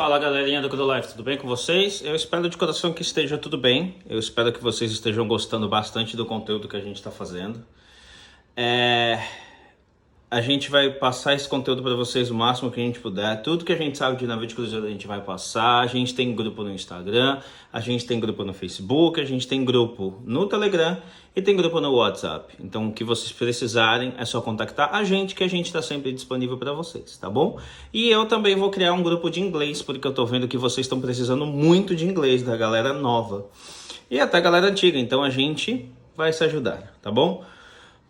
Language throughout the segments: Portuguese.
Fala galerinha do Life, tudo bem com vocês? Eu espero de coração que esteja tudo bem. Eu espero que vocês estejam gostando bastante do conteúdo que a gente está fazendo. A gente vai passar esse conteúdo para vocês o máximo que a gente puder. Tudo que a gente sabe de navio de cruzeiro a gente vai passar. A gente tem grupo no Instagram, a gente tem grupo no Facebook, a gente tem grupo no Telegram e tem grupo no WhatsApp. Então, o que vocês precisarem é só contactar a gente, que a gente está sempre disponível para vocês, tá bom? E eu também vou criar um grupo de inglês, porque eu tô vendo que vocês estão precisando muito de inglês, da galera nova e até a galera antiga. Então, a gente vai se ajudar, tá bom?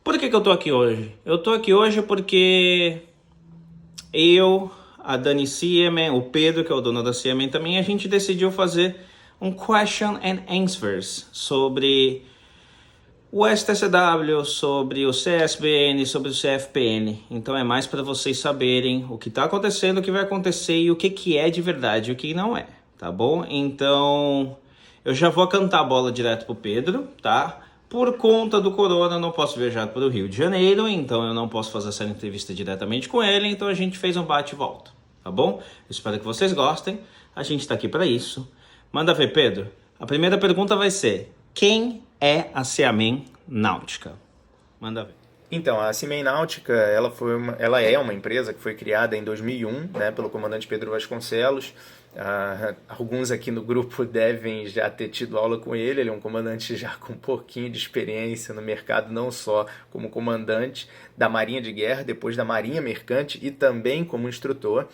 Por que eu tô aqui hoje? Eu tô aqui hoje porque eu, a Dani Siemen, o Pedro, que é o dono da Siemen também, a gente decidiu fazer um question and answers sobre o STCW, sobre o CSBN, sobre o CFPN. Então é mais para vocês saberem o que está acontecendo, o que vai acontecer e o que é de verdade e o que não é, tá bom? Então eu já vou cantar a bola direto pro Pedro, tá? Por conta do corona, eu não posso viajar para o Rio de Janeiro, então eu não posso fazer essa entrevista diretamente com ele, então a gente fez um bate e volta, tá bom? Eu espero que vocês gostem, a gente está aqui para isso. Manda ver, Pedro. A primeira pergunta vai ser: quem é a Siemen Náutica? Manda ver. Então, a Siemen Náutica, ela é uma empresa que foi criada em 2001, né, pelo comandante Pedro Vasconcelos. Alguns aqui no grupo devem já ter tido aula com ele. Ele é um comandante já com um pouquinho de experiência no mercado, não só como comandante da Marinha de Guerra, depois da Marinha Mercante e também como instrutor.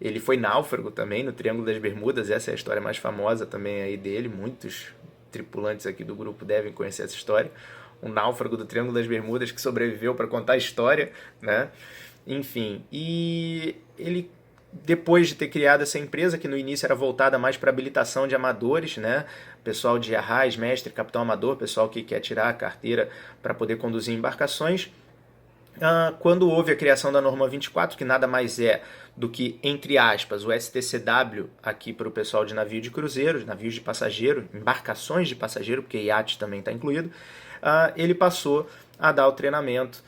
Ele foi náufrago também no Triângulo das Bermudas, essa é a história mais famosa também aí dele. Muitos tripulantes aqui do grupo devem conhecer essa história. Um náufrago do Triângulo das Bermudas que sobreviveu para contar a história, né? Enfim, e ele, depois de ter criado essa empresa, que no início era voltada mais para habilitação de amadores, né? Pessoal de arrais, mestre, capitão amador, pessoal que quer tirar a carteira para poder conduzir embarcações. Quando houve a criação da norma 24, que nada mais é do que, entre aspas, o STCW aqui para o pessoal de navio de cruzeiro, navios de passageiro, embarcações de passageiro, porque iate também está incluído, ele passou a dar o treinamento,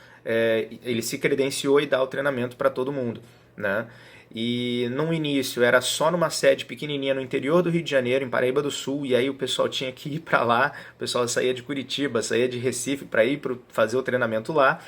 ele se credenciou e dá o treinamento para todo mundo, né? E no início era só numa sede pequenininha no interior do Rio de Janeiro, em Paraíba do Sul, e aí o pessoal tinha que ir para lá, o pessoal saía de Curitiba, saía de Recife para ir fazer o treinamento lá.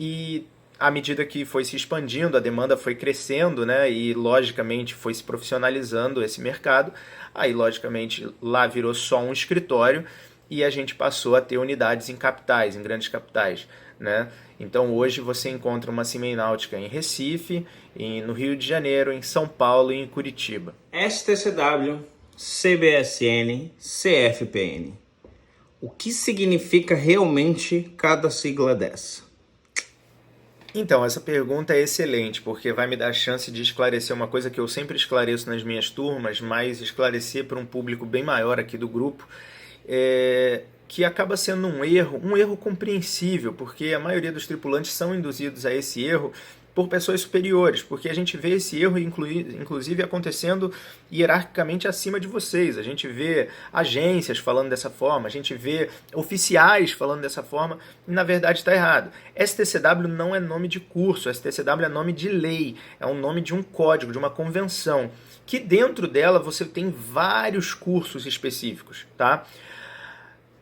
E à medida que foi se expandindo, a demanda foi crescendo, né? E logicamente foi se profissionalizando esse mercado. Aí logicamente lá virou só um escritório e a gente passou a ter unidades em capitais, em grandes capitais, né? Então hoje você encontra uma Siemen Náutica em Recife, no Rio de Janeiro, em São Paulo e em Curitiba. STCW, CBSN, CFPN. O que significa realmente cada sigla dessa? Então, essa pergunta é excelente, porque vai me dar a chance de esclarecer uma coisa que eu sempre esclareço nas minhas turmas, mas esclarecer para um público bem maior aqui do grupo, que acaba sendo um erro compreensível, porque a maioria dos tripulantes são induzidos a esse erro por pessoas superiores, porque a gente vê esse erro inclusive acontecendo hierarquicamente acima de vocês. A gente vê agências falando dessa forma, a gente vê oficiais falando dessa forma, e na verdade está errado. STCW não é nome de curso, STCW é nome de lei, é um nome de um código, de uma convenção, que dentro dela você tem vários cursos específicos, tá?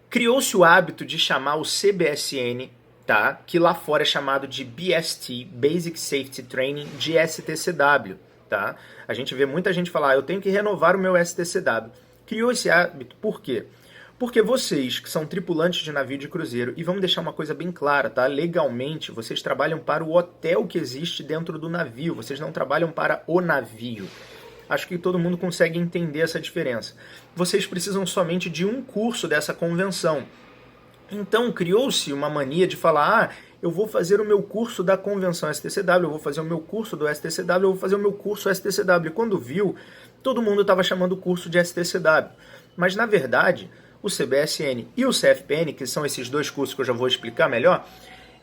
Criou-se o hábito de chamar o CBSN, tá? Que lá fora é chamado de BST, Basic Safety Training, de STCW, tá? A gente vê muita gente falar, eu tenho que renovar o meu STCW. Criou esse hábito, por quê? Porque vocês, que são tripulantes de navio de cruzeiro, e vamos deixar uma coisa bem clara, tá? Legalmente, vocês trabalham para o hotel que existe dentro do navio, vocês não trabalham para o navio. Acho que todo mundo consegue entender essa diferença. Vocês precisam somente de um curso dessa convenção. Então criou-se uma mania de falar, eu vou fazer o meu curso da convenção STCW, eu vou fazer o meu curso do STCW, eu vou fazer o meu curso STCW. E quando viu, todo mundo estava chamando o curso de STCW. Mas na verdade, o CBSN e o CFPN, que são esses dois cursos que eu já vou explicar melhor,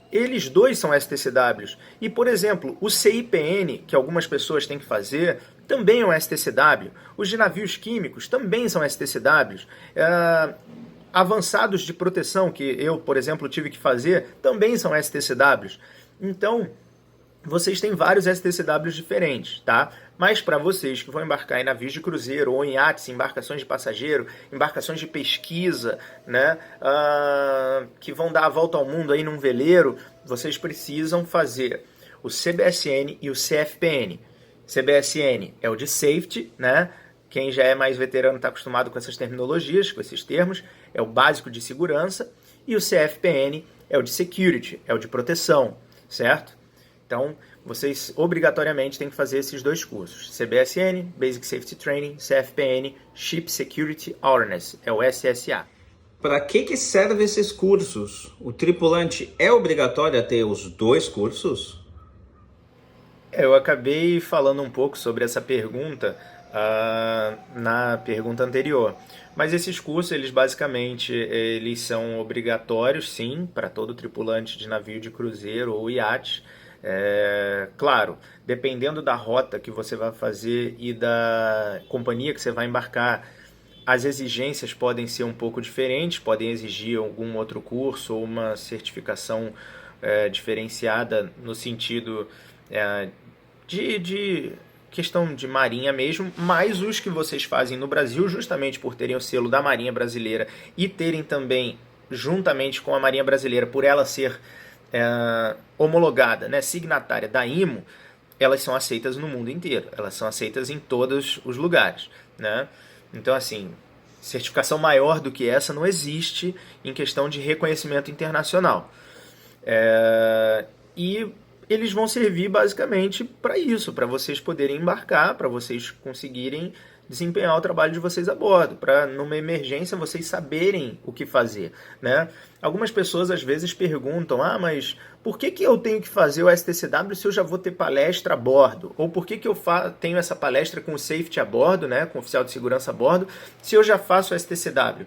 eles dois são STCWs. E, por exemplo, o CIPN, que algumas pessoas têm que fazer, também é um STCW. Os de navios químicos também são STCWs. Avançados de proteção, que eu, por exemplo, tive que fazer, também são STCWs. Então, vocês têm vários STCWs diferentes, tá? Mas para vocês que vão embarcar em navios de cruzeiro ou em iates, embarcações de passageiro, embarcações de pesquisa, né? Que vão dar a volta ao mundo aí num veleiro, vocês precisam fazer o CBSN e o CFPN. CBSN é o de safety, né? Quem já é mais veterano está acostumado com essas terminologias, com esses termos, é o básico de segurança. E o CFPN é o de security, é o de proteção, certo? Então, vocês obrigatoriamente têm que fazer esses dois cursos. CBSN, Basic Safety Training, CFPN, Ship Security Awareness, é o SSA. Para que servem esses cursos? O tripulante é obrigatório a ter os dois cursos? Eu acabei falando um pouco sobre essa pergunta na pergunta anterior. Mas esses cursos, eles basicamente eles são obrigatórios, sim, para todo tripulante de navio de cruzeiro ou iate. Claro, dependendo da rota que você vai fazer e da companhia que você vai embarcar, as exigências podem ser um pouco diferentes, podem exigir algum outro curso ou uma certificação diferenciada no sentido de questão de marinha mesmo, mas os que vocês fazem no Brasil, justamente por terem o selo da Marinha Brasileira e terem também, juntamente com a Marinha Brasileira, por ela ser homologada, né, signatária da IMO, elas são aceitas no mundo inteiro, elas são aceitas em todos os lugares, né? Então, assim, certificação maior do que essa não existe em questão de reconhecimento internacional. E eles vão servir basicamente para isso, para vocês poderem embarcar, para vocês conseguirem desempenhar o trabalho de vocês a bordo, para numa emergência vocês saberem o que fazer, né? Algumas pessoas às vezes perguntam, mas por que eu tenho que fazer o STCW se eu já vou ter palestra a bordo? Ou por que eu tenho essa palestra com o safety a bordo, né, com o oficial de segurança a bordo, se eu já faço o STCW?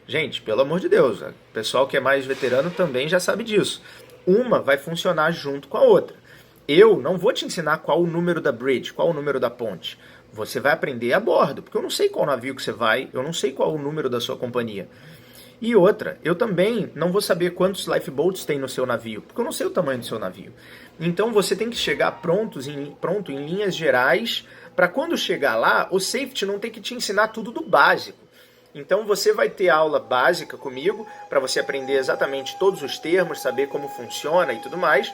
Gente, pelo amor de Deus, o pessoal que é mais veterano também já sabe disso. Uma vai funcionar junto com a outra. Eu não vou te ensinar qual o número da bridge, qual o número da ponte. Você vai aprender a bordo, porque eu não sei qual navio que você vai, eu não sei qual o número da sua companhia. E outra, eu também não vou saber quantos lifeboats tem no seu navio, porque eu não sei o tamanho do seu navio. Então você tem que chegar pronto em linhas gerais, para quando chegar lá, o safety não tem que te ensinar tudo do básico. Então você vai ter aula básica comigo, para você aprender exatamente todos os termos, saber como funciona e tudo mais,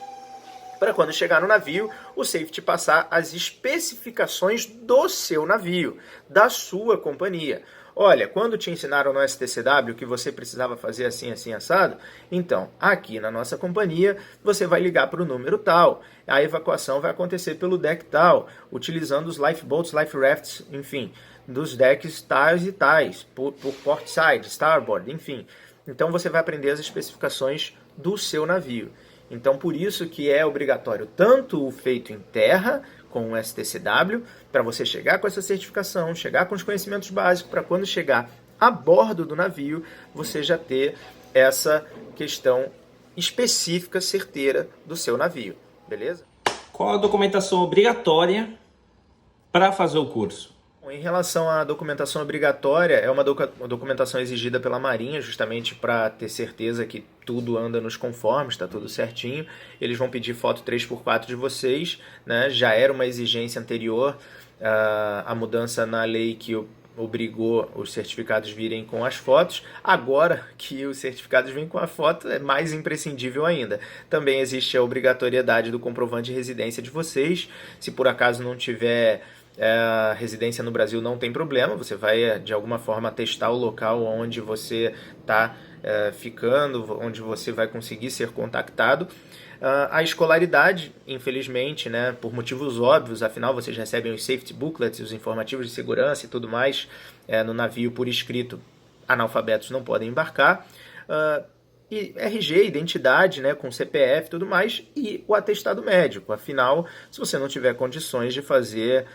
para quando chegar no navio, o safety passar as especificações do seu navio, da sua companhia. Olha, quando te ensinaram no STCW que você precisava fazer assim, assim, assado, então, aqui na nossa companhia, você vai ligar para o número tal. A evacuação vai acontecer pelo deck tal, utilizando os lifeboats, life rafts, enfim, dos decks tais e tais, por port side, starboard, enfim. Então você vai aprender as especificações do seu navio. Então, por isso que é obrigatório tanto o feito em terra, com o STCW, para você chegar com essa certificação, chegar com os conhecimentos básicos, para quando chegar a bordo do navio, você já ter essa questão específica, certeira do seu navio, beleza? Qual a documentação obrigatória para fazer o curso? Em relação à documentação obrigatória, é uma documentação exigida pela Marinha, justamente para ter certeza que tudo anda nos conformes, está tudo certinho. Eles vão pedir foto 3x4 de vocês, né? Já era uma exigência anterior à mudança na lei que obrigou os certificados virem com as fotos. Agora que os certificados vêm com a foto, é mais imprescindível ainda. Também existe a obrigatoriedade do comprovante de residência de vocês. Se por acaso não tiver residência no Brasil, não tem problema, você vai de alguma forma testar o local onde você está ficando, onde você vai conseguir ser contactado. A escolaridade, infelizmente, né, por motivos óbvios, afinal vocês recebem os safety booklets, os informativos de segurança e tudo mais no navio por escrito, analfabetos não podem embarcar. E RG, identidade, né, com CPF e tudo mais, e o atestado médico. Afinal, se você não tiver condições de fazer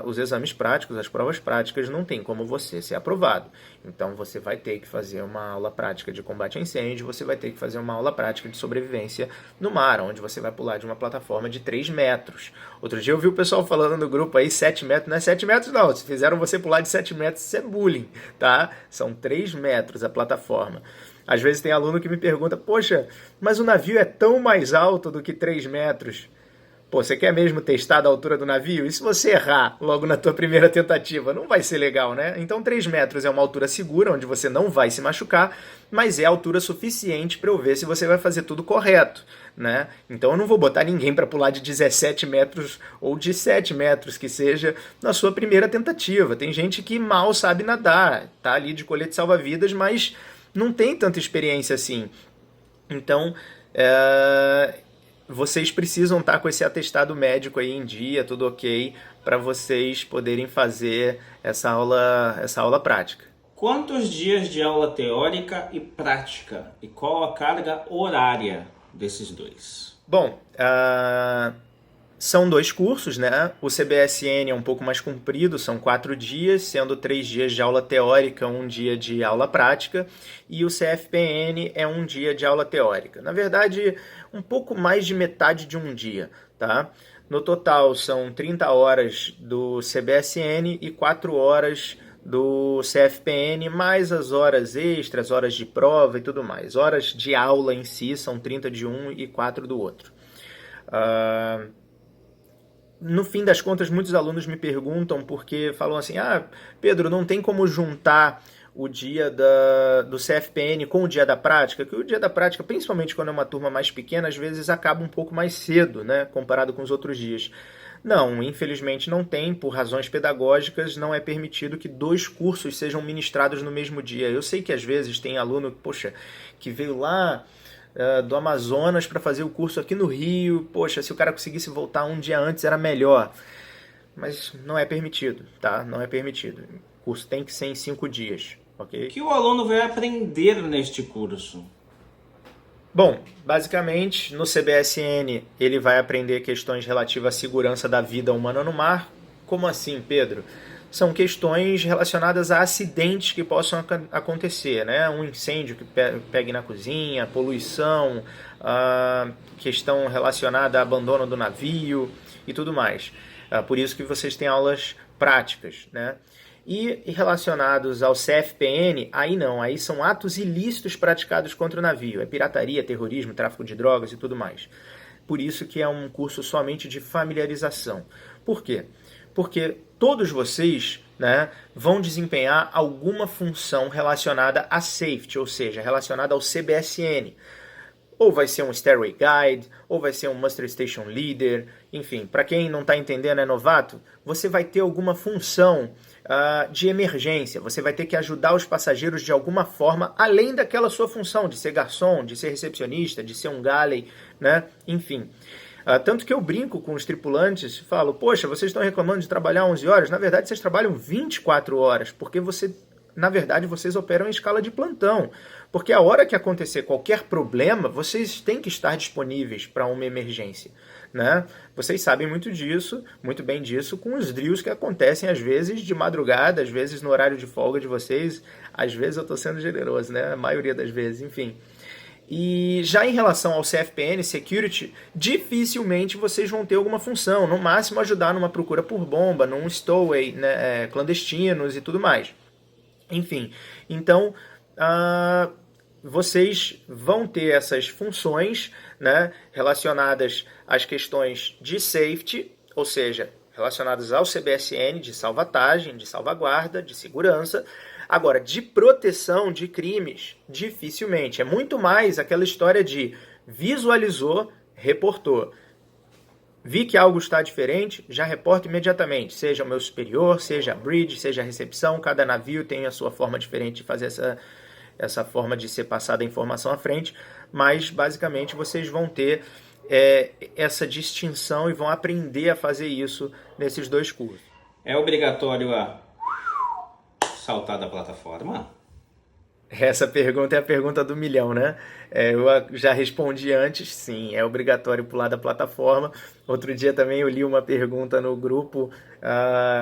os exames práticos, as provas práticas, não tem como você ser aprovado. Então, você vai ter que fazer uma aula prática de combate a incêndio, você vai ter que fazer uma aula prática de sobrevivência no mar, onde você vai pular de uma plataforma de 3 metros. Outro dia eu vi o pessoal falando no grupo aí, 7 metros, não é 7 metros não, se fizeram você pular de 7 metros, isso é bullying, tá? São 3 metros a plataforma. Às vezes tem aluno que me pergunta, poxa, mas o navio é tão mais alto do que 3 metros. Pô, você quer mesmo testar da altura do navio? E se você errar logo na tua primeira tentativa? Não vai ser legal, né? Então 3 metros é uma altura segura, onde você não vai se machucar, mas é altura suficiente para eu ver se você vai fazer tudo correto, né? Então eu não vou botar ninguém para pular de 17 metros ou de 7 metros, que seja, na sua primeira tentativa. Tem gente que mal sabe nadar, tá ali de colete salva-vidas, mas não tem tanta experiência assim. Então, vocês precisam estar com esse atestado médico aí em dia, tudo ok, para vocês poderem fazer essa aula prática. Quantos dias de aula teórica e prática? E qual a carga horária desses dois? Bom, são 2 cursos, né? O CBSN é um pouco mais comprido, são 4 dias, sendo 3 dias de aula teórica, 1 dia de aula prática, e o CFPN é 1 dia de aula teórica. Na verdade, um pouco mais de metade de 1 dia, tá? No total, são 30 horas do CBSN e 4 horas do CFPN, mais as horas extras, horas de prova e tudo mais. Horas de aula em si são 30 de um e 4 do outro. No fim das contas, muitos alunos me perguntam porque falam assim, Pedro, não tem como juntar o dia do CFPN com o dia da prática, que o dia da prática, principalmente quando é uma turma mais pequena, às vezes acaba um pouco mais cedo, né, comparado com os outros dias. Não, infelizmente não tem, por razões pedagógicas, não é permitido que 2 cursos sejam ministrados no mesmo dia. Eu sei que às vezes tem aluno, poxa, que veio lá do Amazonas para fazer o curso aqui no Rio, poxa, se o cara conseguisse voltar 1 dia antes era melhor. Mas não é permitido, tá? Não é permitido. O curso tem que ser em 5 dias, ok? O que o aluno vai aprender neste curso? Bom, basicamente, no CBSN ele vai aprender questões relativas à segurança da vida humana no mar. Como assim, Pedro? São questões relacionadas a acidentes que possam acontecer, né? Um incêndio que pegue na cozinha, poluição, questão relacionada a abandono do navio e tudo mais. Por isso que vocês têm aulas práticas, né? E relacionados ao CFPN, aí não, aí são atos ilícitos praticados contra o navio. É pirataria, terrorismo, tráfico de drogas e tudo mais. Por isso que é um curso somente de familiarização. Por quê? Porque todos vocês, né, vão desempenhar alguma função relacionada a safety, ou seja, relacionada ao CBSN. Ou vai ser um Stairway Guide, ou vai ser um Muster Station Leader, enfim, para quem não está entendendo, é novato, você vai ter alguma função de emergência, você vai ter que ajudar os passageiros de alguma forma, além daquela sua função de ser garçom, de ser recepcionista, de ser um galley, né? Enfim. Tanto que eu brinco com os tripulantes e falo, poxa, vocês estão reclamando de trabalhar 11 horas, na verdade vocês trabalham 24 horas, porque na verdade vocês operam em escala de plantão, porque a hora que acontecer qualquer problema, vocês têm que estar disponíveis para uma emergência, né? Vocês sabem muito bem disso, com os drills que acontecem às vezes de madrugada, às vezes no horário de folga de vocês, às vezes eu estou sendo generoso, né? A maioria das vezes, enfim. E já em relação ao CFPN, Security, dificilmente vocês vão ter alguma função, no máximo ajudar numa procura por bomba, num stowaway, né, clandestinos e tudo mais. Enfim, então vocês vão ter essas funções, né, relacionadas às questões de safety, ou seja, relacionadas ao CBSN, de salvatagem, de salvaguarda, de segurança. Agora, de proteção de crimes, dificilmente. É muito mais aquela história de visualizou, reportou. Vi que algo está diferente, já reporto imediatamente. Seja o meu superior, seja a bridge, seja a recepção. Cada navio tem a sua forma diferente de fazer essa forma de ser passada a informação à frente. Mas, basicamente, vocês vão ter essa distinção e vão aprender a fazer isso nesses 2 cursos. É obrigatório saltar da plataforma? Essa pergunta é a pergunta do milhão, né? Eu já respondi antes, sim, é obrigatório pular da plataforma. Outro dia também eu li uma pergunta no grupo,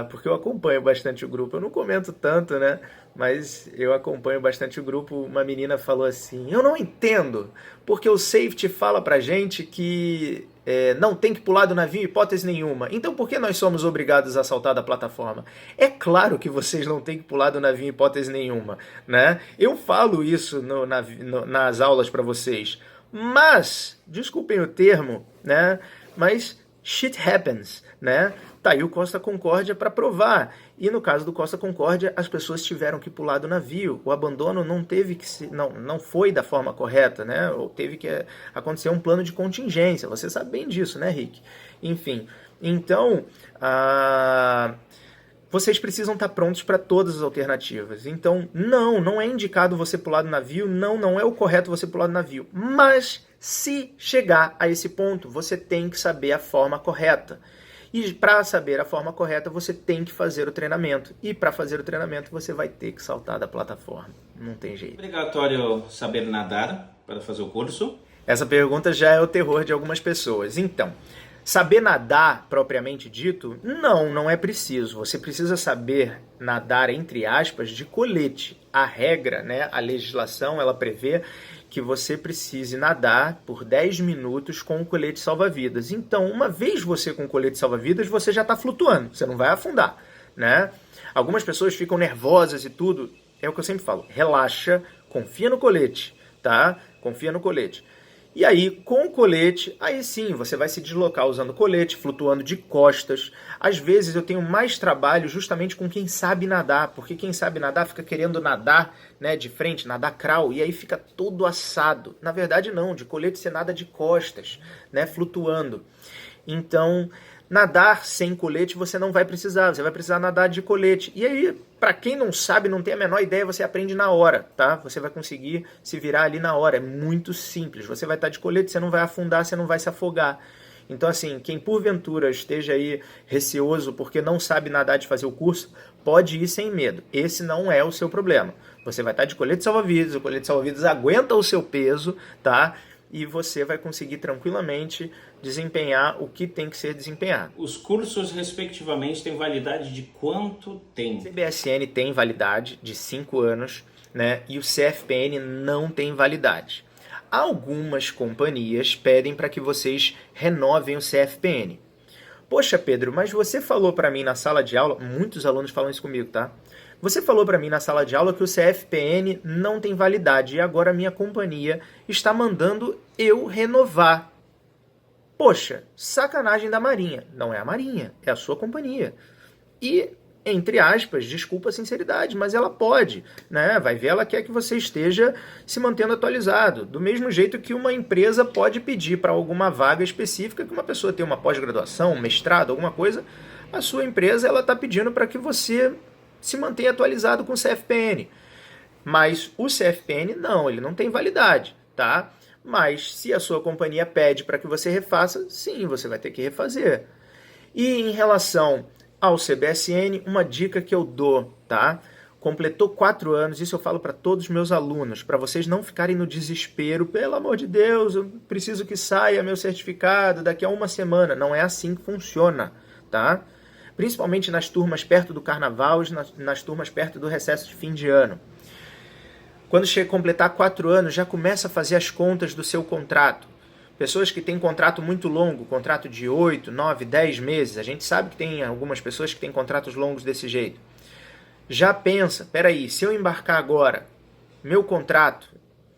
porque eu acompanho bastante o grupo. Eu não comento tanto, né? Mas eu acompanho bastante o grupo. Uma menina falou assim, eu não entendo, porque o safety fala pra gente que não tem que pular do navio, hipótese nenhuma. Então por que nós somos obrigados a saltar da plataforma? É claro que vocês não têm que pular do navio, hipótese nenhuma, né? Eu falo isso nas aulas para vocês, mas, desculpem o termo, né? Mas shit happens, né? Tá aí o Costa Concórdia para provar. E no caso do Costa Concórdia, as pessoas tiveram que pular do navio. O abandono não foi da forma correta, né? Ou teve que acontecer um plano de contingência. Você sabe bem disso, né, Rick? Enfim, então, vocês precisam estar prontos para todas as alternativas. Então, não é indicado você pular do navio, não é o correto você pular do navio. Mas, se chegar a esse ponto, você tem que saber a forma correta. E para saber a forma correta, você tem que fazer o treinamento. E para fazer o treinamento, você vai ter que saltar da plataforma. Não tem jeito. É obrigatório saber nadar para fazer o curso? Essa pergunta já é o terror de algumas pessoas. Então, saber nadar, propriamente dito, não é preciso. Você precisa saber nadar, entre aspas, de colete. A regra, né, a legislação, ela prevê que você precise nadar por 10 minutos com o colete salva-vidas. Então, uma vez você com o colete salva-vidas, você já está flutuando, você não vai afundar, né? Algumas pessoas ficam nervosas e tudo. É o que eu sempre falo, relaxa, confia no colete, tá? Confia no colete. E aí, com o colete, aí sim, você vai se deslocar usando o colete, flutuando de costas. Às vezes eu tenho mais trabalho justamente com quem sabe nadar, porque quem sabe nadar fica querendo nadar, né, de frente, nadar crawl, e aí fica todo assado. Na verdade não, de colete você nada de costas, né, flutuando. Então, nadar sem colete você não vai precisar, você vai precisar nadar de colete. E aí, para quem não sabe, não tem a menor ideia, você aprende na hora, tá? Você vai conseguir se virar ali na hora, é muito simples. Você vai estar de colete, você não vai afundar, você não vai se afogar. Então, assim, quem porventura esteja aí receoso porque não sabe nadar de fazer o curso, pode ir sem medo. Esse não é o seu problema. Você vai estar de colete salva-vidas, o colete salva-vidas aguenta o seu peso, tá? E você vai conseguir tranquilamente desempenhar o que tem que ser desempenhado. Os cursos, respectivamente, têm validade de quanto tempo? O CBSN tem validade de 5 anos, né? E o CFPN não tem validade. Algumas companhias pedem para que vocês renovem o CFPN. Poxa, Pedro, mas você falou para mim na sala de aula, muitos alunos falam isso comigo, tá? Você falou para mim na sala de aula que o CFPN não tem validade e agora a minha companhia está mandando eu renovar. Poxa, sacanagem da Marinha. Não é a Marinha, é a sua companhia. E, entre aspas, desculpa a sinceridade, mas ela pode, né? Vai ver, ela quer que você esteja se mantendo atualizado. Do mesmo jeito que uma empresa pode pedir para alguma vaga específica, que uma pessoa tenha uma pós-graduação, um mestrado, alguma coisa, a sua empresa ela está pedindo para que você se mantenha atualizado com o CFPN. Mas o CFPN não, ele não tem validade, tá? Mas se a sua companhia pede para que você refaça, sim, você vai ter que refazer. E em relação ao CBSN, uma dica que eu dou, tá? Completou 4 anos, isso eu falo para todos os meus alunos, para vocês não ficarem no desespero, pelo amor de Deus, eu preciso que saia meu certificado daqui a uma semana. Não é assim que funciona, tá? Principalmente nas turmas perto do carnaval e nas turmas perto do recesso de fim de ano. Quando chega a completar 4 anos, já começa a fazer as contas do seu contrato. Pessoas que têm contrato muito longo, contrato de 8, 9, 10 meses, a gente sabe que tem algumas pessoas que têm contratos longos desse jeito. Já pensa, peraí, se eu embarcar agora, meu contrato,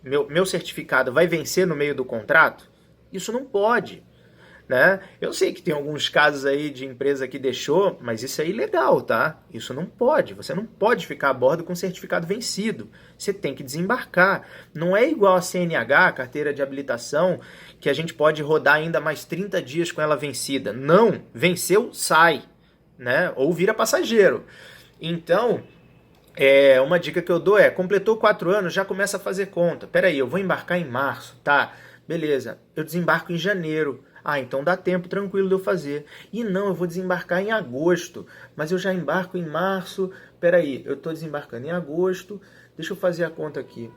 meu certificado vai vencer no meio do contrato? Isso não pode. Né? Eu sei que tem alguns casos aí de empresa que deixou, mas isso é ilegal, tá? Isso não pode. Você não pode ficar a bordo com certificado vencido. Você tem que desembarcar. Não é igual a CNH, carteira de habilitação, que a gente pode rodar ainda mais 30 dias com ela vencida. Não, venceu, sai, né? Ou vira passageiro. Então, uma dica que eu dou é, completou 4 anos, já começa a fazer conta. Peraí, eu vou embarcar em março, tá? Beleza, eu desembarco em janeiro. Ah, então dá tempo tranquilo de eu fazer. E não, eu vou desembarcar em agosto, mas eu já embarco em março. Peraí, eu estou desembarcando em agosto, deixa eu fazer a conta aqui.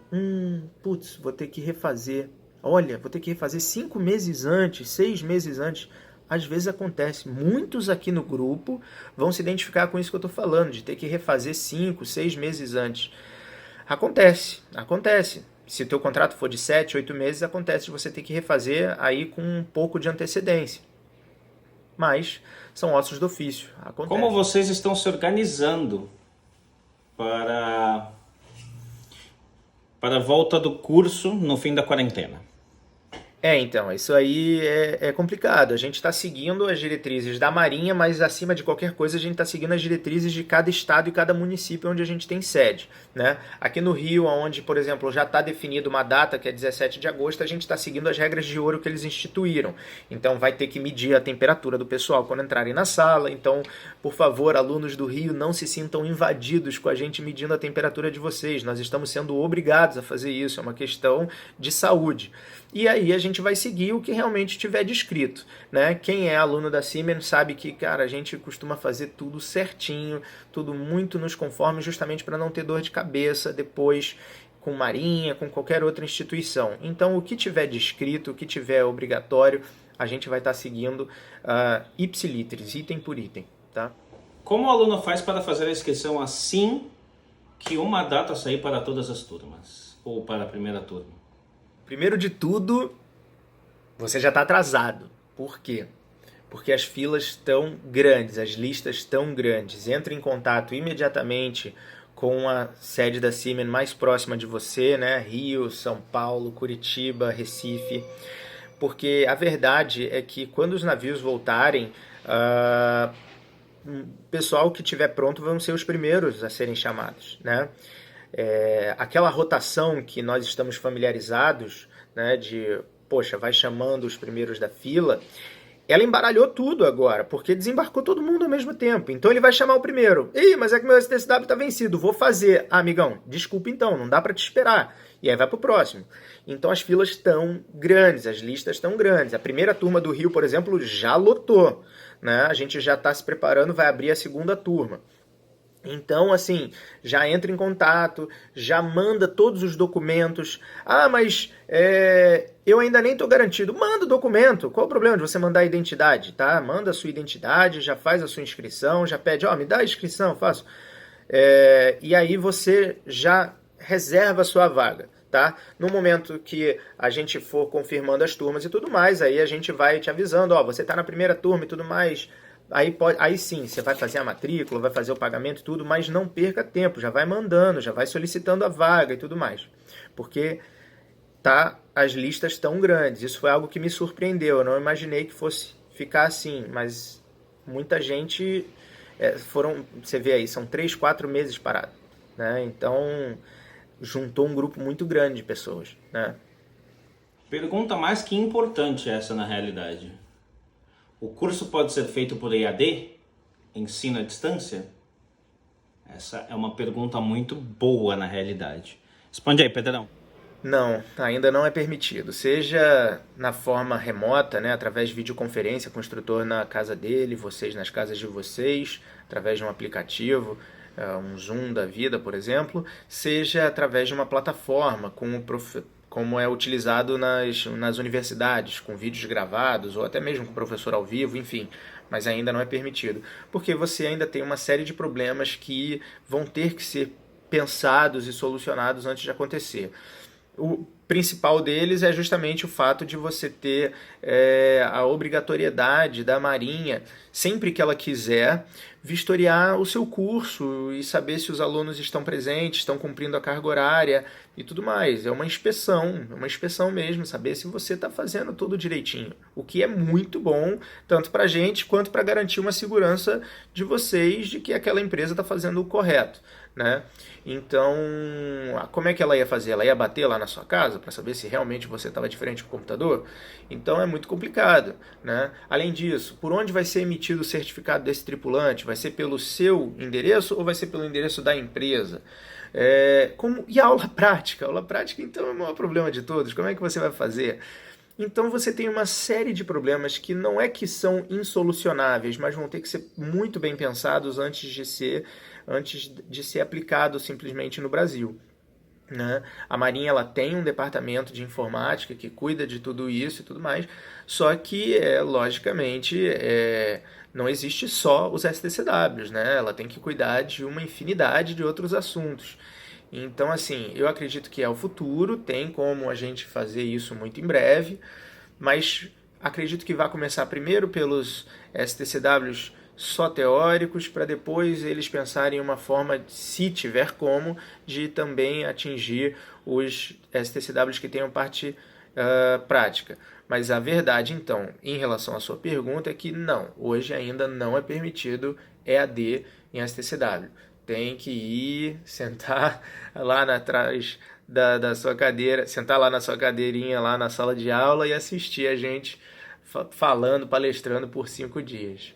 Putz, vou ter que refazer. Olha, vou ter que refazer 5 meses antes, 6 meses antes. Às vezes acontece. Muitos aqui no grupo vão se identificar com isso que eu estou falando, de ter que refazer 5, 6 meses antes. Acontece. Se o teu contrato for de 7, 8 meses, acontece de você ter que refazer aí com um pouco de antecedência. Mas são ossos do ofício. Acontece. Como vocês estão se organizando para a volta do curso no fim da quarentena? Então, isso aí é complicado. A gente está seguindo as diretrizes da Marinha, mas acima de qualquer coisa, a gente está seguindo as diretrizes de cada estado e cada município onde a gente tem sede, né? Aqui no Rio, onde, por exemplo, já está definido uma data, que é 17 de agosto, a gente está seguindo as regras de ouro que eles instituíram. Então, vai ter que medir a temperatura do pessoal quando entrarem na sala. Então, por favor, alunos do Rio, não se sintam invadidos com a gente medindo a temperatura de vocês. Nós estamos sendo obrigados a fazer isso, é uma questão de saúde. E aí a gente vai seguir o que realmente tiver descrito, né? Quem é aluno da Siemens sabe que, cara, a gente costuma fazer tudo certinho, tudo muito nos conformes, justamente para não ter dor de cabeça depois com Marinha, com qualquer outra instituição. Então, o que tiver descrito, o que tiver obrigatório, a gente vai estar seguindo ipsiliteris, item por item, tá? Como o aluno faz para fazer a inscrição assim que uma data sair para todas as turmas? Ou para a primeira turma? Primeiro de tudo, você já está atrasado. Por quê? Porque as filas estão grandes, as listas estão grandes. Entre em contato imediatamente com a sede da Siemens mais próxima de você, né? Rio, São Paulo, Curitiba, Recife. Porque a verdade é que quando os navios voltarem, o pessoal que estiver pronto vão ser os primeiros a serem chamados, né? Aquela rotação que nós estamos familiarizados, né, de, poxa, vai chamando os primeiros da fila, ela embaralhou tudo agora, porque desembarcou todo mundo ao mesmo tempo. Então ele vai chamar o primeiro. Ih, mas é que meu STSW tá vencido, vou fazer. Ah, amigão, desculpa então, não dá para te esperar. E aí vai pro próximo. Então as filas estão grandes, as listas estão grandes. A primeira turma do Rio, por exemplo, já lotou, né? A gente já está se preparando, vai abrir a segunda turma. Então, assim, já entra em contato, já manda todos os documentos. Ah, mas eu ainda nem estou garantido. Manda o documento. Qual o problema de você mandar a identidade, tá? Manda a sua identidade, já faz a sua inscrição, já pede, me dá a inscrição, eu faço. E aí você já reserva a sua vaga, tá? No momento que a gente for confirmando as turmas e tudo mais, aí a gente vai te avisando, você está na primeira turma e tudo mais. Aí sim, você vai fazer a matrícula, vai fazer o pagamento e tudo, mas não perca tempo, já vai mandando, já vai solicitando a vaga e tudo mais. Porque as listas tão grandes. Isso foi algo que me surpreendeu, eu não imaginei que fosse ficar assim, mas muita gente, você vê aí, são 3, 4 meses parado, né? Então, juntou um grupo muito grande de pessoas, né? Pergunta mais que importante essa na realidade. O curso pode ser feito por EAD? Ensino à distância? Essa é uma pergunta muito boa na realidade. Responde aí, Pedrão. Não, ainda não é permitido. Seja na forma remota, né, através de videoconferência com o instrutor na casa dele, vocês nas casas de vocês, através de um aplicativo, um Zoom da vida, por exemplo, seja através de uma plataforma como é utilizado nas universidades, com vídeos gravados, ou até mesmo com o professor ao vivo, enfim, mas ainda não é permitido, porque você ainda tem uma série de problemas que vão ter que ser pensados e solucionados antes de acontecer. O principal deles é justamente o fato de você ter a obrigatoriedade da Marinha, sempre que ela quiser, vistoriar o seu curso e saber se os alunos estão presentes, estão cumprindo a carga horária e tudo mais. É uma inspeção mesmo, saber se você está fazendo tudo direitinho. O que é muito bom, tanto para a gente quanto para garantir uma segurança de vocês de que aquela empresa está fazendo o correto, né? Então, como é que ela ia fazer? Ela ia bater lá na sua casa para saber se realmente você estava de frente com o computador? Então é muito complicado, né? Além disso, por onde vai ser emitido o certificado desse tripulante? Vai ser pelo seu endereço ou vai ser pelo endereço da empresa? E a aula prática? A aula prática, então, é o maior problema de todos. Como é que você vai fazer? Então você tem uma série de problemas que não é que são insolucionáveis, mas vão ter que ser muito bem pensados antes de ser aplicado simplesmente no Brasil, né? A Marinha ela tem um departamento de informática que cuida de tudo isso e tudo mais, só que, logicamente, não existe só os STCWs, né? Ela tem que cuidar de uma infinidade de outros assuntos. Então, assim, eu acredito que é o futuro, tem como a gente fazer isso muito em breve, mas acredito que vai começar primeiro pelos STCWs só teóricos, para depois eles pensarem em uma forma, se tiver como, de também atingir os STCWs que tenham parte prática. Mas a verdade, então, em relação à sua pergunta, é que não, hoje ainda não é permitido EAD em STCW. Tem que ir, sentar lá atrás da sua cadeira, sentar lá na sua cadeirinha, lá na sala de aula e assistir a gente falando, palestrando por 5 dias.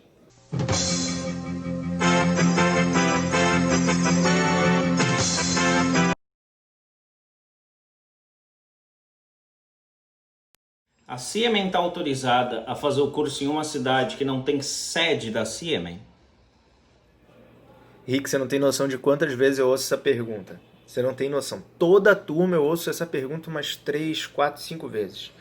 A Siemen está autorizada a fazer o curso em uma cidade que não tem sede da Siemen? Rick, você não tem noção de quantas vezes eu ouço essa pergunta. Você não tem noção. Toda turma eu ouço essa pergunta umas 3, 4, 5 vezes.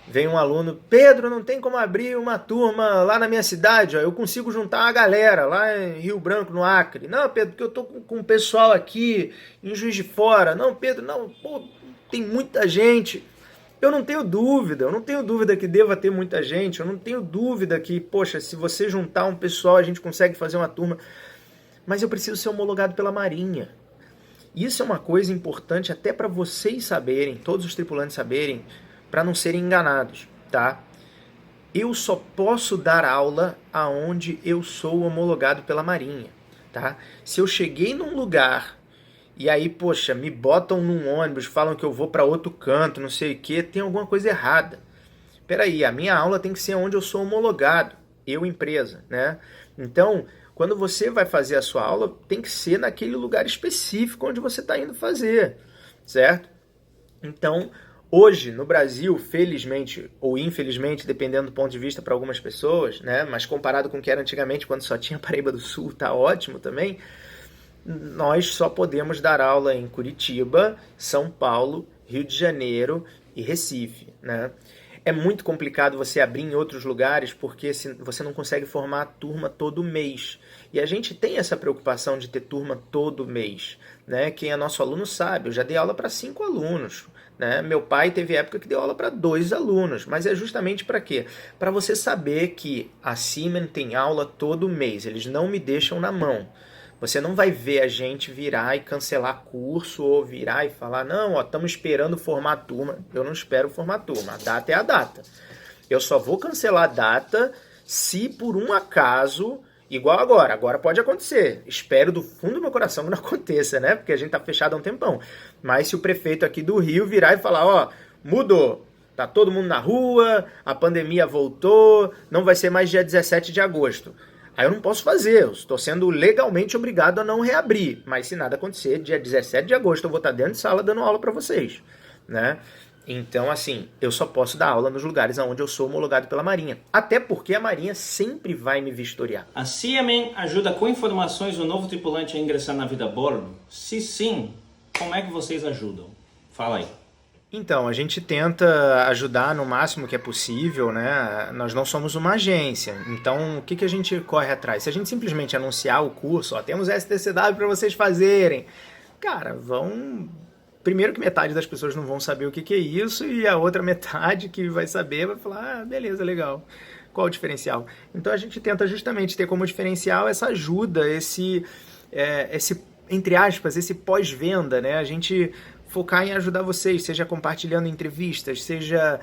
Vem um aluno, Pedro, não tem como abrir uma turma lá na minha cidade, ó, eu consigo juntar a galera lá em Rio Branco, no Acre. Não, Pedro, porque eu tô com o pessoal aqui em Juiz de Fora. Não, Pedro, não, pô, tem muita gente. Eu não tenho dúvida que deva ter muita gente, eu não tenho dúvida que, poxa, se você juntar um pessoal a gente consegue fazer uma turma, mas eu preciso ser homologado pela Marinha. Isso é uma coisa importante até para vocês saberem, todos os tripulantes saberem, para não serem enganados, tá? Eu só posso dar aula aonde eu sou homologado pela Marinha, tá? Se eu cheguei num lugar e aí, poxa, me botam num ônibus, falam que eu vou para outro canto, não sei o que, tem alguma coisa errada. Peraí, a minha aula tem que ser onde eu sou homologado, eu empresa, né? Então, quando você vai fazer a sua aula, tem que ser naquele lugar específico onde você está indo fazer, certo? Então, hoje, no Brasil, felizmente ou infelizmente, dependendo do ponto de vista para algumas pessoas, né? Mas comparado com o que era antigamente, quando só tinha Paraíba do Sul, tá ótimo também. Nós só podemos dar aula em Curitiba, São Paulo, Rio de Janeiro e Recife, né? É muito complicado você abrir em outros lugares porque você não consegue formar a turma todo mês. E a gente tem essa preocupação de ter turma todo mês, né? Quem é nosso aluno sabe, eu já dei aula para 5 alunos, né? Meu pai teve época que deu aula para 2 alunos, mas é justamente para quê? Para você saber que a Siemen tem aula todo mês, eles não me deixam na mão. Você não vai ver a gente virar e cancelar curso ou virar e falar, não, ó, estamos esperando formar turma. Eu não espero formar turma, a data é a data. Eu só vou cancelar a data se por um acaso, igual agora pode acontecer. Espero do fundo do meu coração que não aconteça, né? Porque a gente tá fechado há um tempão. Mas se o prefeito aqui do Rio virar e falar, ó, mudou, tá todo mundo na rua, a pandemia voltou, não vai ser mais dia 17 de agosto. Aí eu não posso fazer, eu estou sendo legalmente obrigado a não reabrir. Mas se nada acontecer, dia 17 de agosto eu vou estar dentro de sala dando aula para vocês, né? Então, assim, eu só posso dar aula nos lugares onde eu sou homologado pela Marinha. Até porque a Marinha sempre vai me vistoriar. A Siemen ajuda com informações o novo tripulante a ingressar na vida a bordo? Se sim, como é que vocês ajudam? Fala aí. Então, a gente tenta ajudar no máximo que é possível, né? Nós não somos uma agência, então o que a gente corre atrás? Se a gente simplesmente anunciar o curso, ó, temos STCW para vocês fazerem, cara, primeiro que metade das pessoas não vão saber o que é isso e a outra metade que vai saber vai falar, ah, beleza, legal. Qual o diferencial? Então a gente tenta justamente ter como diferencial essa ajuda, esse entre aspas, esse pós-venda, né? A gente focar em ajudar vocês, seja compartilhando entrevistas, seja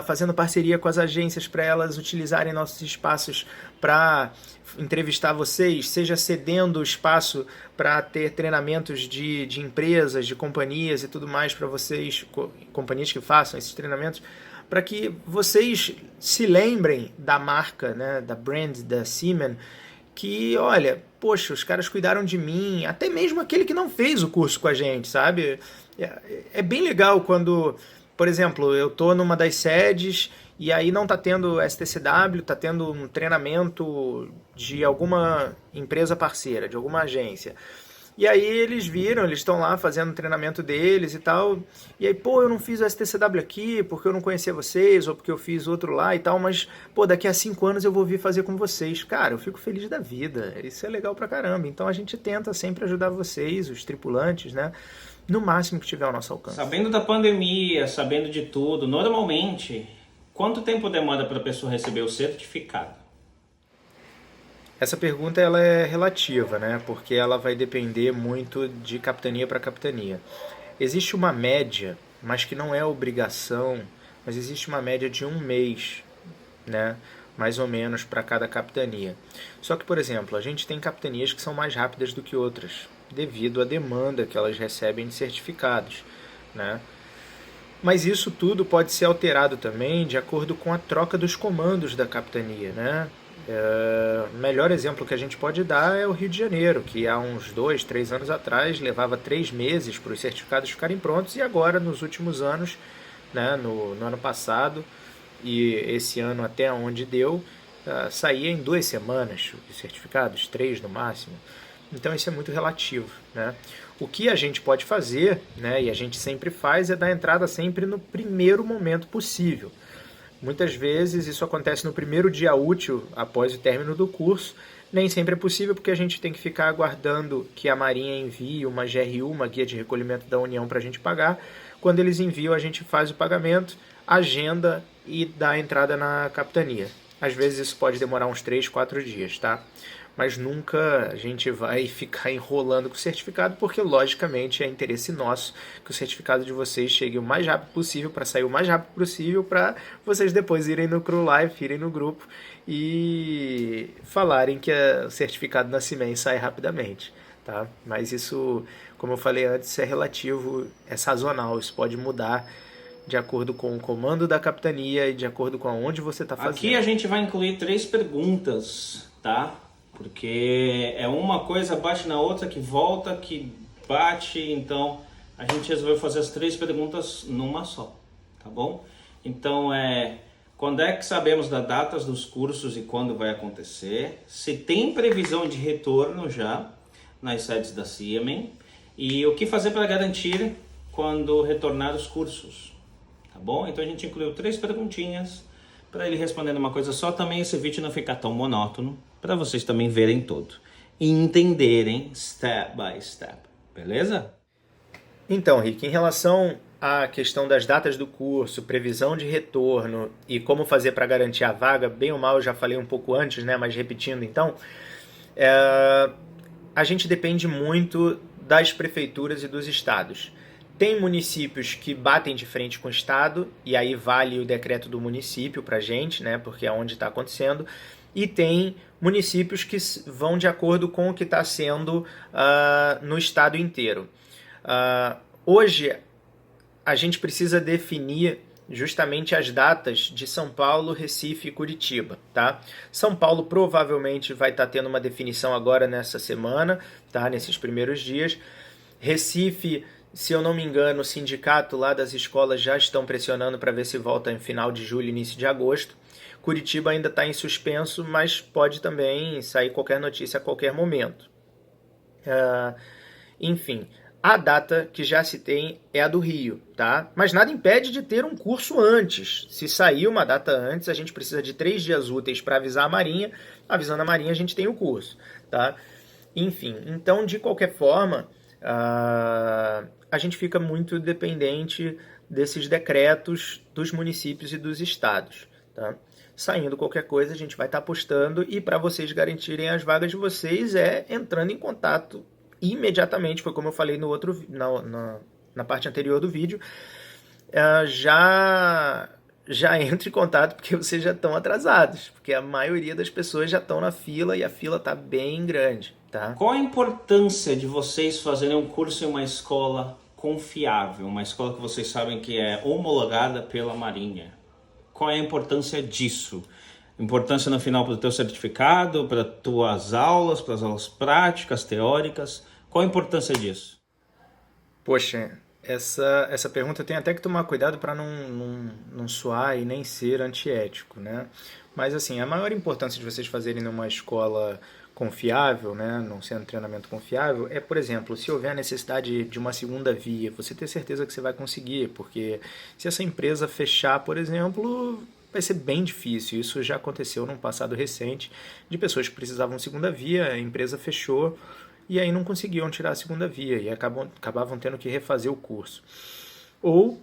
fazendo parceria com as agências para elas utilizarem nossos espaços para entrevistar vocês, seja cedendo espaço para ter treinamentos de empresas, de companhias e tudo mais para vocês, companhias que façam esses treinamentos, para que vocês se lembrem da marca, né, da brand, da Siemen, que, olha, poxa, os caras cuidaram de mim, até mesmo aquele que não fez o curso com a gente, sabe? É bem legal quando, por exemplo, eu tô numa das sedes e aí não tá tendo STCW, tá tendo um treinamento de alguma empresa parceira, de alguma agência. E aí eles viram, eles estão lá fazendo o treinamento deles e tal. E aí, pô, eu não fiz o STCW aqui porque eu não conhecia vocês, ou porque eu fiz outro lá e tal, mas, pô, daqui a 5 anos eu vou vir fazer com vocês. Cara, eu fico feliz da vida. Isso é legal pra caramba. Então a gente tenta sempre ajudar vocês, os tripulantes, né? No máximo que tiver ao nosso alcance. Sabendo da pandemia, sabendo de tudo, normalmente, quanto tempo demora para a pessoa receber o certificado? Essa pergunta ela é relativa, né? Porque ela vai depender muito de capitania para capitania. Existe uma média, mas que não é obrigação mas existe uma média de 1 mês, né, mais ou menos para cada capitania. Só que, por exemplo, a gente tem capitanias que são mais rápidas do que outras, devido à demanda que elas recebem de certificados, né? Mas isso tudo pode ser alterado também de acordo com a troca dos comandos da capitania, né? O melhor exemplo que a gente pode dar é o Rio de Janeiro, que há uns 2, 3 anos atrás levava 3 meses para os certificados ficarem prontos, e agora, nos últimos anos, né, no ano passado e esse ano até onde deu, saía em 2 semanas os certificados, 3 no máximo. Então isso é muito relativo, né? O que a gente pode fazer, né, e a gente sempre faz, é dar entrada sempre no primeiro momento possível. Muitas vezes isso acontece no primeiro dia útil após o término do curso. Nem sempre é possível, porque a gente tem que ficar aguardando que a Marinha envie uma GRU, uma Guia de Recolhimento da União, para a gente pagar. Quando eles enviam, a gente faz o pagamento, agenda e dá a entrada na capitania. Às vezes isso pode demorar uns 3, 4 dias, tá? Mas nunca a gente vai ficar enrolando com o certificado, porque logicamente é interesse nosso que o certificado de vocês chegue o mais rápido possível, para sair o mais rápido possível, para vocês depois irem no Crew Life, irem no grupo e falarem que o certificado da CIMEN sai rapidamente, tá? Mas isso, como eu falei antes, é relativo, é sazonal, isso pode mudar de acordo com o comando da capitania e de acordo com aonde você está fazendo. Aqui a gente vai incluir 3 perguntas, tá? Porque é uma coisa bate na outra, que volta, que bate, então a gente resolveu fazer as 3 perguntas numa só, tá bom? Então quando é que sabemos das datas dos cursos e quando vai acontecer? Se tem previsão de retorno já nas sedes da CIEMEN, e o que fazer para garantir quando retornar os cursos, tá bom? Então a gente incluiu 3 perguntinhas para ele respondendo uma coisa só. Também esse vídeo não ficar tão monótono, para vocês também verem tudo e entenderem step by step, beleza? Então, Rick, em relação à questão das datas do curso, previsão de retorno e como fazer para garantir a vaga, bem ou mal eu já falei um pouco antes, né? Mas repetindo então, a gente depende muito das prefeituras e dos estados. Tem municípios que batem de frente com o estado, e aí vale o decreto do município para a gente, né? Porque é onde está acontecendo. E tem municípios que vão de acordo com o que está sendo no estado inteiro. Hoje, a gente precisa definir justamente as datas de São Paulo, Recife e Curitiba, tá? São Paulo provavelmente vai estar tendo uma definição agora nessa semana, tá? Nesses primeiros dias. Recife, se eu não me engano, o sindicato lá das escolas já estão pressionando para ver se volta em final de julho, início de agosto. Curitiba ainda está em suspenso, mas pode também sair qualquer notícia a qualquer momento. Enfim, a data que já se tem é a do Rio, tá? Mas nada impede de ter um curso antes. Se sair uma data antes, a gente precisa de 3 dias úteis para avisar a Marinha. Avisando a Marinha, a gente tem o curso, tá? Enfim, então, de qualquer forma, a gente fica muito dependente desses decretos dos municípios e dos estados, tá? Saindo qualquer coisa, a gente vai estar postando, e para vocês garantirem as vagas de vocês é entrando em contato imediatamente. Foi como eu falei na parte anterior do vídeo. Já entre em contato, porque vocês já estão atrasados, porque a maioria das pessoas já estão na fila e a fila está bem grande, tá? Qual a importância de vocês fazerem um curso em uma escola confiável, uma escola que vocês sabem que é homologada pela Marinha? Qual é a importância disso? Importância no final para o teu certificado, para as tuas aulas, para as aulas práticas, teóricas? Qual a importância disso? Poxa, essa pergunta eu tenho até que tomar cuidado para não soar e nem ser antiético, né? Mas assim, a maior importância de vocês fazerem numa escola confiável, né, num centro de treinamento confiável, é, por exemplo, se houver a necessidade de uma segunda via, você ter certeza que você vai conseguir, porque se essa empresa fechar, por exemplo, vai ser bem difícil. Isso já aconteceu num passado recente, de pessoas que precisavam de segunda via, a empresa fechou e aí não conseguiam tirar a segunda via e acabavam tendo que refazer o curso. Ou,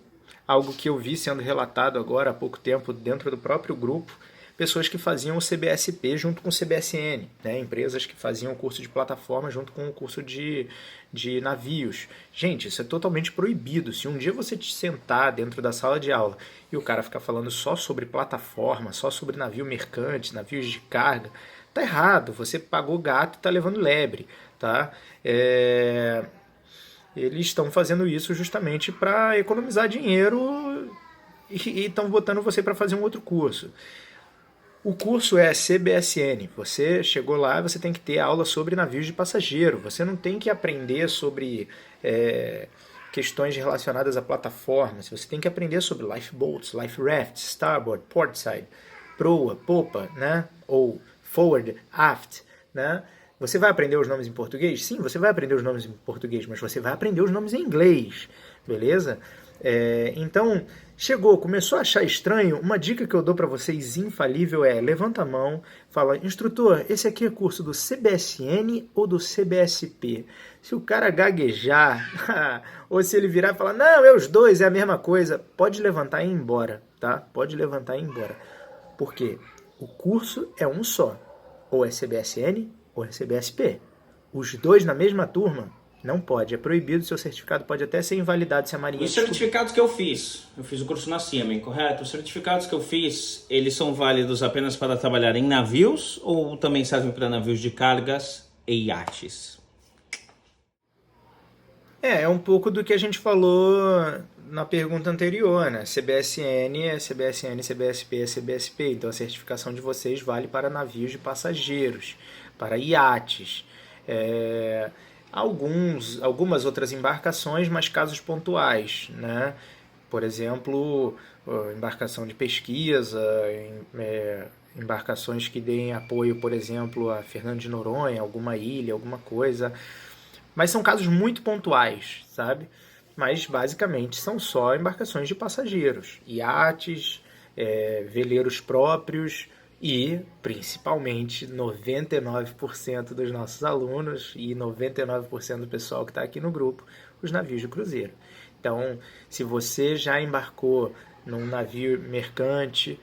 algo que eu vi sendo relatado agora há pouco tempo dentro do próprio grupo, pessoas que faziam o CBSP junto com o CBSN, né? Empresas que faziam o curso de plataforma junto com o curso de navios. Gente, isso é totalmente proibido. Se um dia você te sentar dentro da sala de aula e o cara ficar falando só sobre plataforma, só sobre navio mercante, navios de carga, tá errado. Você pagou gato e tá levando lebre, tá? Eles estão fazendo isso justamente para economizar dinheiro e estão botando você para fazer um outro curso. O curso é CBSN. Você chegou lá, você tem que ter aula sobre navios de passageiro. Você não tem que aprender sobre questões relacionadas a plataformas. Você tem que aprender sobre lifeboats, life rafts, starboard, portside, proa, popa, né? Ou forward, aft, né? Você vai aprender os nomes em português? Sim, você vai aprender os nomes em português, mas você vai aprender os nomes em inglês, beleza? Então, começou a achar estranho, uma dica que eu dou para vocês infalível é, levanta a mão, fala, instrutor, esse aqui é curso do CBSN ou do CBSP? Se o cara gaguejar, ou se ele virar e falar, não, é os dois, é a mesma coisa, pode levantar e ir embora, tá? Pode levantar e ir embora. Por quê? O curso é um só, ou é CBSN ou é CBSP. Os dois na mesma turma, não pode, é proibido, seu certificado pode até ser invalidado se a Marinha... Os certificados que eu fiz o curso na Siemens, correto? Os certificados que eu fiz, eles são válidos apenas para trabalhar em navios ou também servem para navios de cargas e iates? É um pouco do que a gente falou na pergunta anterior, né? CBSN é CBSN, CBSP é CBSP, então a certificação de vocês vale para navios de passageiros, para iates, algumas outras embarcações, mas casos pontuais, né? Por exemplo, embarcação de pesquisa, embarcações que deem apoio, por exemplo, a Fernando de Noronha, alguma ilha, alguma coisa. Mas são casos muito pontuais, sabe? Mas basicamente são só embarcações de passageiros, iates, veleiros próprios e, principalmente, 99% dos nossos alunos e 99% do pessoal que está aqui no grupo, os navios de cruzeiro. Então, se você já embarcou num navio mercante,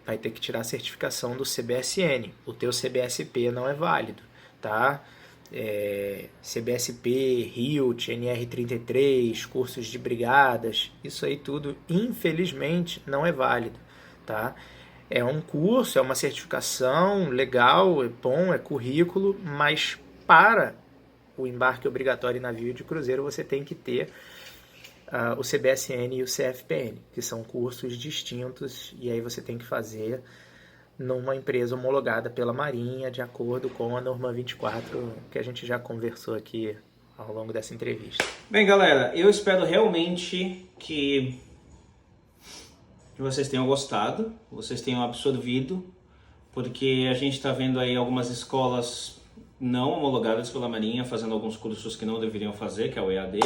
vai ter que tirar a certificação do CBSN. O teu CBSP não é válido, tá? CBSP, RIUT, NR33, cursos de brigadas, isso aí tudo, infelizmente, não é válido, tá? É um curso, é uma certificação legal, é bom, é currículo, mas para o embarque obrigatório em navio de cruzeiro você tem que ter o CBSN e o CFPN, que são cursos distintos, e aí você tem que fazer numa empresa homologada pela Marinha, de acordo com a norma 24, que a gente já conversou aqui ao longo dessa entrevista. Bem, galera, eu espero realmente que vocês tenham gostado, vocês tenham absorvido, porque a gente está vendo aí algumas escolas não homologadas pela Marinha fazendo alguns cursos que não deveriam fazer, que é o EAD.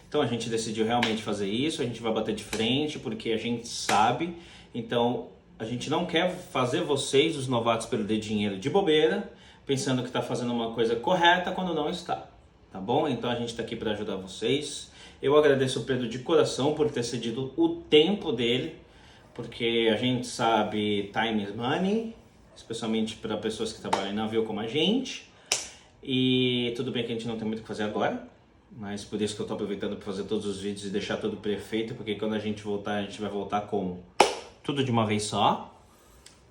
Então a gente decidiu realmente fazer isso, a gente vai bater de frente, porque a gente sabe, então... A gente não quer fazer vocês, os novatos, perder dinheiro de bobeira, pensando que está fazendo uma coisa correta quando não está, tá bom? Então a gente está aqui para ajudar vocês. Eu agradeço o Pedro de coração por ter cedido o tempo dele, porque a gente sabe time is money, especialmente para pessoas que trabalham em navio como a gente. E tudo bem que a gente não tem muito o que fazer agora, mas por isso que eu estou aproveitando para fazer todos os vídeos e deixar tudo perfeito, porque quando a gente voltar, a gente vai voltar como? Tudo de uma vez só.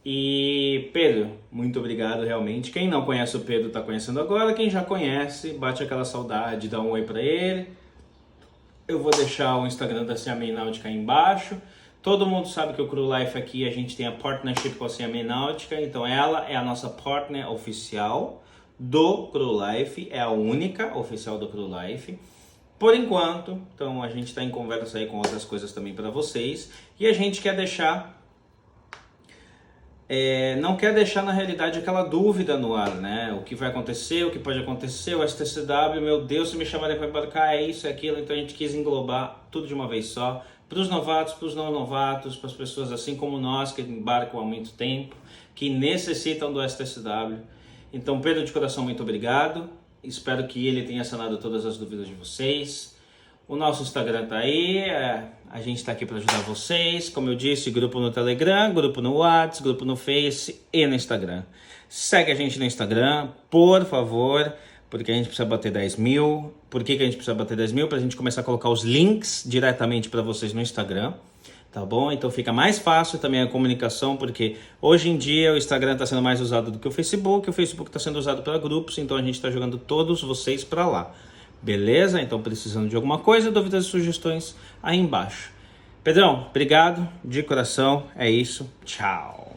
E Pedro, muito obrigado realmente. Quem não conhece o Pedro está conhecendo agora. Quem já conhece, bate aquela saudade, dá um oi para ele. Eu vou deixar o Instagram da CMA Náutica aí embaixo. Todo mundo sabe que o Crew Life aqui, a gente tem a partnership com a CMA Náutica. Então ela é a nossa partner oficial do Crew Life. É a única oficial do Crew Life. Por enquanto, então a gente está em conversa aí com outras coisas também para vocês. E a gente quer deixar, não quer deixar na realidade aquela dúvida no ar, né? O que vai acontecer, o que pode acontecer, o STCW, meu Deus, se me chamarem para embarcar, é isso, é aquilo. Então a gente quis englobar tudo de uma vez só. Para os novatos, para os não novatos, para as pessoas assim como nós que embarcam há muito tempo, que necessitam do STCW. Então Pedro, de coração, muito obrigado. Espero que ele tenha sanado todas as dúvidas de vocês. O nosso Instagram tá aí, a gente tá aqui para ajudar vocês. Como eu disse, grupo no Telegram, grupo no WhatsApp, grupo no Face e no Instagram. Segue a gente no Instagram, por favor, porque a gente precisa bater 10 mil. Por que a gente precisa bater 10 mil? Pra gente começar a colocar os links diretamente para vocês no Instagram. Tá bom? Então fica mais fácil também a comunicação, porque hoje em dia o Instagram está sendo mais usado do que o Facebook está sendo usado para grupos, então a gente está jogando todos vocês para lá. Beleza? Então precisando de alguma coisa, dúvidas e sugestões aí embaixo. Pedrão, obrigado de coração, é isso, tchau.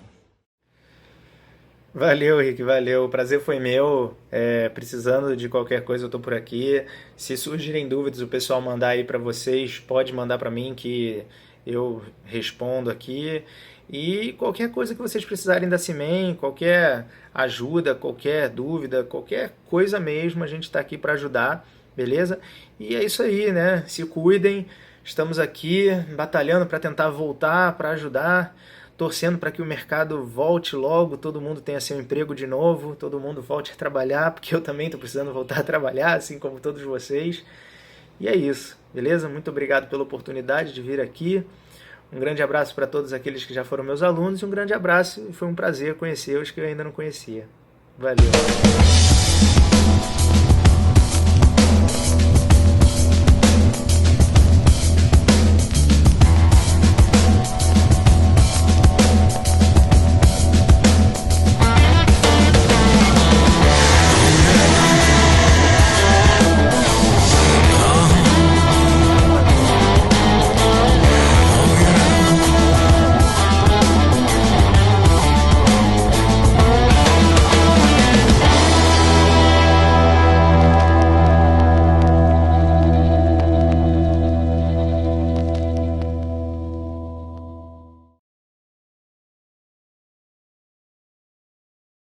Valeu, Rick, valeu. O prazer foi meu. Precisando de qualquer coisa, eu tô por aqui. Se surgirem dúvidas, o pessoal mandar aí para vocês, pode mandar para mim que eu respondo aqui. E qualquer coisa que vocês precisarem da Cimen, qualquer ajuda, qualquer dúvida, qualquer coisa mesmo, a gente está aqui para ajudar, beleza? E é isso aí, né? Se cuidem. Estamos aqui batalhando para tentar voltar, para ajudar, torcendo para que o mercado volte logo, todo mundo tenha seu emprego de novo, todo mundo volte a trabalhar, porque eu também estou precisando voltar a trabalhar, assim como todos vocês. E é isso, beleza? Muito obrigado pela oportunidade de vir aqui. Um grande abraço para todos aqueles que já foram meus alunos e um grande abraço, e foi um prazer conhecer os que eu ainda não conhecia. Valeu!